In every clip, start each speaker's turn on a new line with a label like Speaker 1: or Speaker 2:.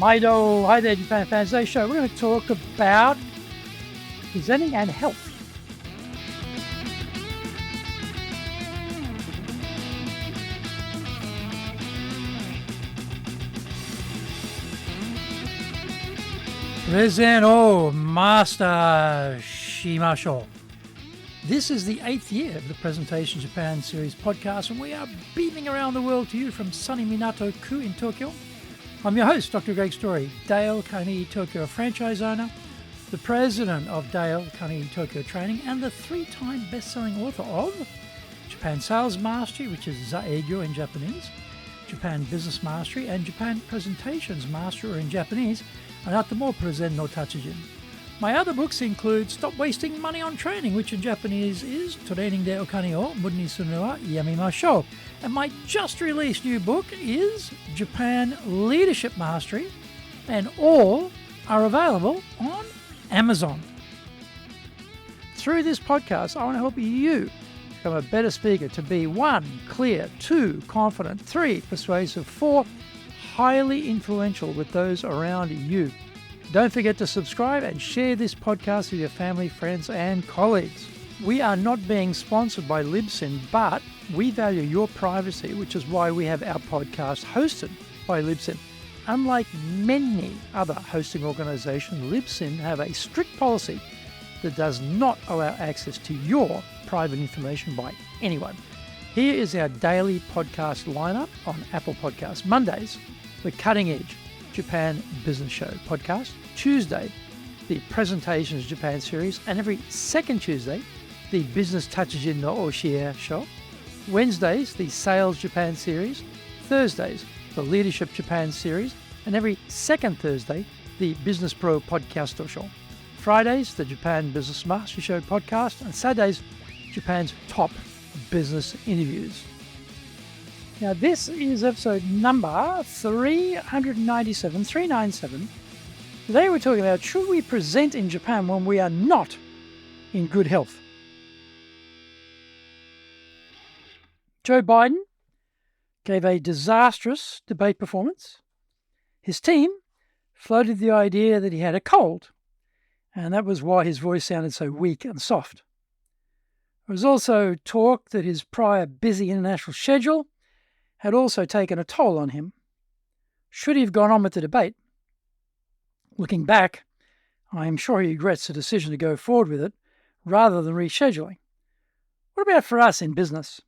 Speaker 1: Maido, hi there Japan fans. Today's show we're going to talk about presenting and health. Present Master Shimasho. This is the 8th year of the Presentation Japan series podcast, and we are beaming around the world to you from sunny Minato-ku in Tokyo. I'm your host, Dr. Greg Story, Dale Carnegie Tokyo franchise owner, the president of Dale Carnegie Tokyo Training, and the 3-time best-selling author of Japan Sales Mastery, which is Zaegyo in Japanese, Japan Business Mastery, and Japan Presentations Mastery, or in Japanese, Anata Present no Tachijin. My other books include Stop Wasting Money on Training, which in Japanese is Training de Okane o Muda ni suru no wa yamimashou. And my just released new book is Japan Leadership Mastery, and all are available on Amazon. Through this podcast, I want to help you become a better speaker to be 1, clear, 2, confident, 3, persuasive, 4, highly influential with those around you. Don't forget to subscribe and share this podcast with your family, friends, and colleagues. We are not being sponsored by Libsyn, but we value your privacy, which is why we have our podcast hosted by Libsyn. Unlike many other hosting organizations, Libsyn have a strict policy that does not allow access to your private information by anyone. Here is our daily podcast lineup on Apple Podcasts. Mondays, the Cutting Edge Japan Business Show podcast. Tuesday, the Presentations Japan series, and every second Tuesday, the Business Tachijin no Oshie show. Wednesdays, the Sales Japan series. Thursdays, the Leadership Japan series, and every second Thursday, the Business Pro Podcast show. Fridays, the Japan Business Mastery Show podcast, and Saturdays, Japan's top business interviews. Now, this is episode number 397. Today we're talking about, should we present in Japan when we are not in good health? Joe Biden gave a disastrous debate performance. His team floated the idea that he had a cold, and that was why his voice sounded so weak and soft. There was also talk that his prior busy international schedule had also taken a toll on him. Should he have gone on with the debate? Looking back, I am sure he regrets the decision to go forward with it rather than rescheduling. What about for us in business?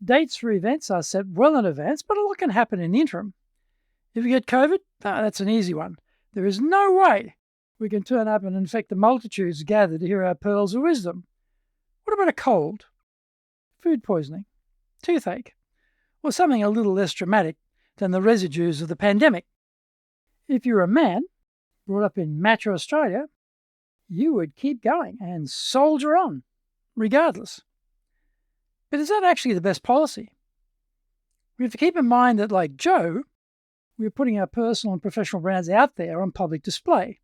Speaker 1: Dates for events are set well in advance, but a lot can happen in the interim. If you get COVID, that's an easy one. There is no way we can turn up and infect the multitudes gathered to hear our pearls of wisdom. What about a cold, food poisoning, toothache, or something a little less dramatic than the residues of the pandemic? If you're a man brought up in macho Australia, you would keep going and soldier on, regardless. But is that actually the best policy? We have to keep in mind that, like Joe, we're putting our personal and professional brands out there on public display.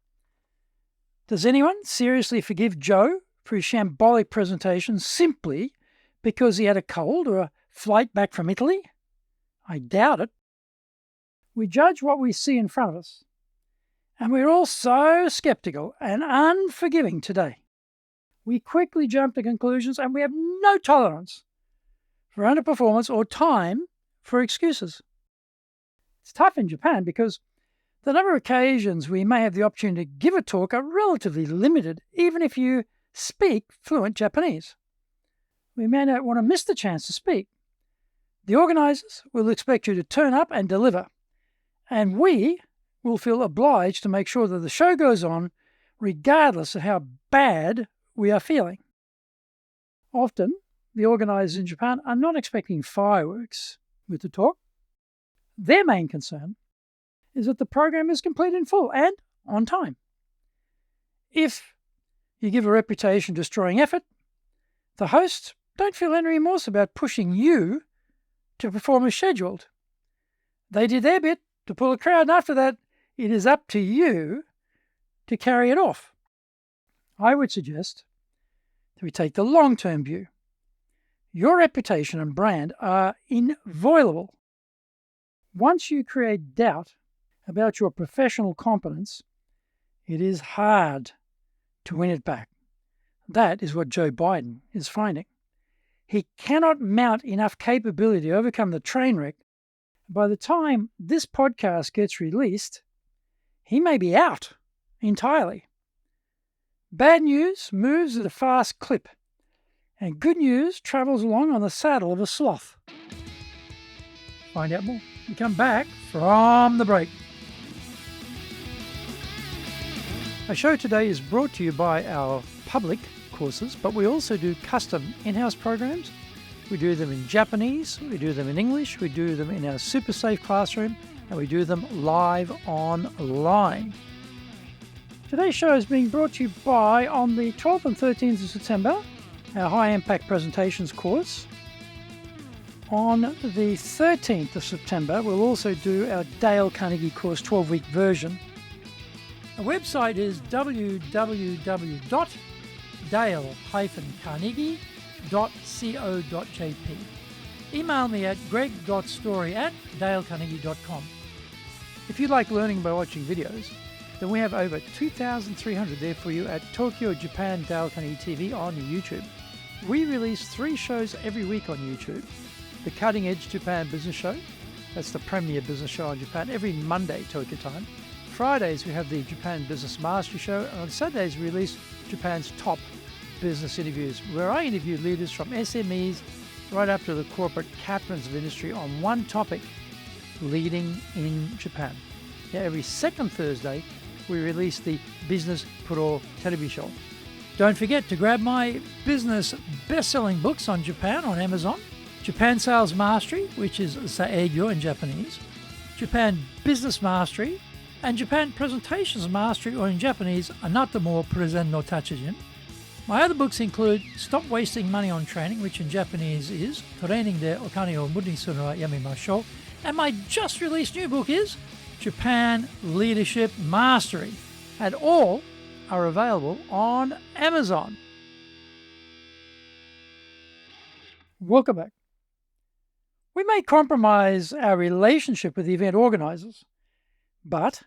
Speaker 1: Does anyone seriously forgive Joe for his shambolic presentation simply because he had a cold or a flight back from Italy? I doubt it. We judge what we see in front of us, and we're all so sceptical and unforgiving today. We quickly jump to conclusions, and we have no tolerance for underperformance or time for excuses. It's tough in Japan because the number of occasions we may have the opportunity to give a talk are relatively limited, even if you speak fluent Japanese. We may not want to miss the chance to speak. The organisers will expect you to turn up and deliver, and we will feel obliged to make sure that the show goes on regardless of how bad we are feeling. Often, the organisers in Japan are not expecting fireworks with the talk. Their main concern is that the program is complete in full and on time. If you give a reputation-destroying effort, the hosts don't feel any remorse about pushing you to perform as scheduled. They did their bit to pull a crowd, and after that, it is up to you to carry it off. I would suggest that we take the long-term view. Your reputation and brand are inviolable. Once you create doubt about your professional competence, it is hard to win it back. That is what Joe Biden is finding. He cannot mount enough capability to overcome the train wreck. By the time this podcast gets released, he may be out entirely. Bad news moves at a fast clip, and good news travels along on the saddle of a sloth. Find out more. We come back from the break. Our show today is brought to you by our public courses, but we also do custom in-house programs. We do them in Japanese, we do them in English, we do them in our super safe classroom, and we do them live online. Today's show is being brought to you by, on the 12th and 13th of September, our High Impact Presentations course. On the 13th of September, we'll also do our Dale Carnegie course 12-week version. Our website is www.dale-carnegie.co.jp. Email me at greg.story@dalecarnegie.com. If you like learning by watching videos, then we have over 2,300 there for you at Tokyo, Japan, Dale Carnegie TV on YouTube. We release 3 shows every week on YouTube. The Cutting Edge Japan Business Show, that's the premier business show in Japan, every Monday Tokyo time. Fridays we have the Japan Business Mastery Show, and on Saturdays we release Japan's top business interviews, where I interview leaders from SMEs right up to the corporate captains of industry on one topic, leading in Japan. Now, every second Thursday we release the Business Pro television show. Don't forget to grab my business best-selling books on Japan on Amazon. Japan Sales Mastery, which is Saegyo in Japanese, Japan Business Mastery, and Japan Presentations Mastery, or in Japanese, Anata mo Presen no Tachijin. My other books include Stop Wasting Money on Training, which in Japanese is Training de Okane o Muri Suru wa Yamemashou, and my just released new book is Japan Leadership Mastery, and all are available on Amazon. Welcome back. We may compromise our relationship with the event organizers, but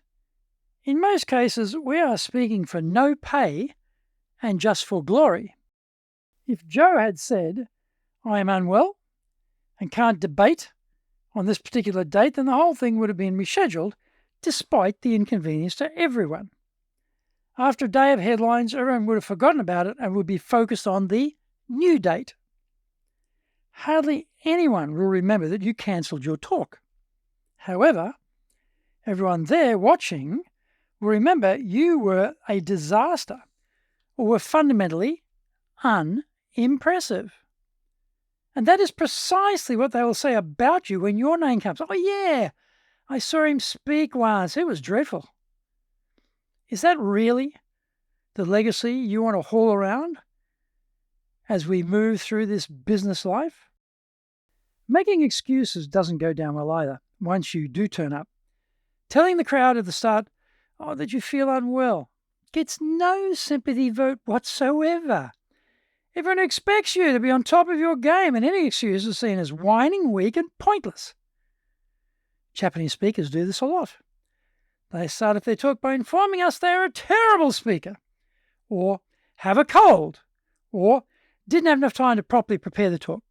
Speaker 1: in most cases we are speaking for no pay and just for glory. If Joe had said, "I am unwell and can't debate on this particular date," then the whole thing would have been rescheduled, despite the inconvenience to everyone. After a day of headlines, everyone would have forgotten about it and would be focused on the new date. Hardly anyone will remember that you cancelled your talk. However, everyone there watching will remember you were a disaster or were fundamentally unimpressive. And that is precisely what they will say about you when your name comes. "Oh yeah, I saw him speak once. It was dreadful." Is that really the legacy you want to haul around as we move through this business life? Making excuses doesn't go down well either once you do turn up. Telling the crowd at the start, that you feel unwell, gets no sympathy vote whatsoever. Everyone expects you to be on top of your game, and any excuse is seen as whining, weak, and pointless. Japanese speakers do this a lot. They start off their talk by informing us they are a terrible speaker, or have a cold, or didn't have enough time to properly prepare the talk.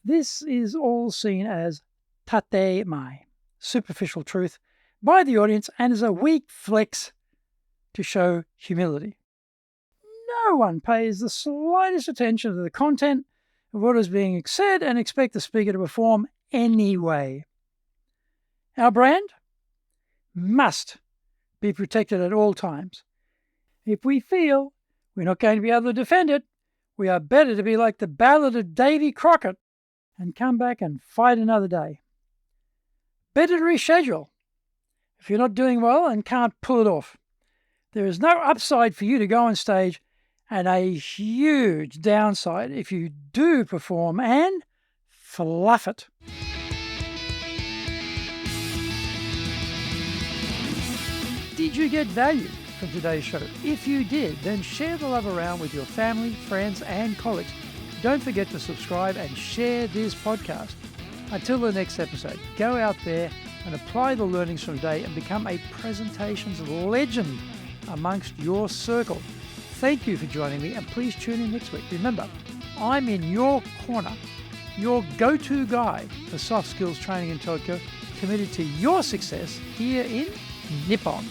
Speaker 1: This is all seen as tatemae, superficial truth, by the audience, and is a weak flex to show humility. No one pays the slightest attention to the content of what is being said and expect the speaker to perform anyway. Our brand must be protected at all times. If we feel we're not going to be able to defend it, we are better to be like the Ballad of Davy Crockett and come back and fight another day. Better to reschedule if you're not doing well and can't pull it off. There is no upside for you to go on stage, and a huge downside if you do perform and fluff it. Did you get value from today's show? If you did, then share the love around with your family, friends, and colleagues. Don't forget to subscribe and share this podcast. Until the next episode, go out there and apply the learnings from today and become a presentations legend amongst your circle. Thank you for joining me, and please tune in next week. Remember, I'm in your corner, your go-to guy for soft skills training in Tokyo, committed to your success here in Nippon.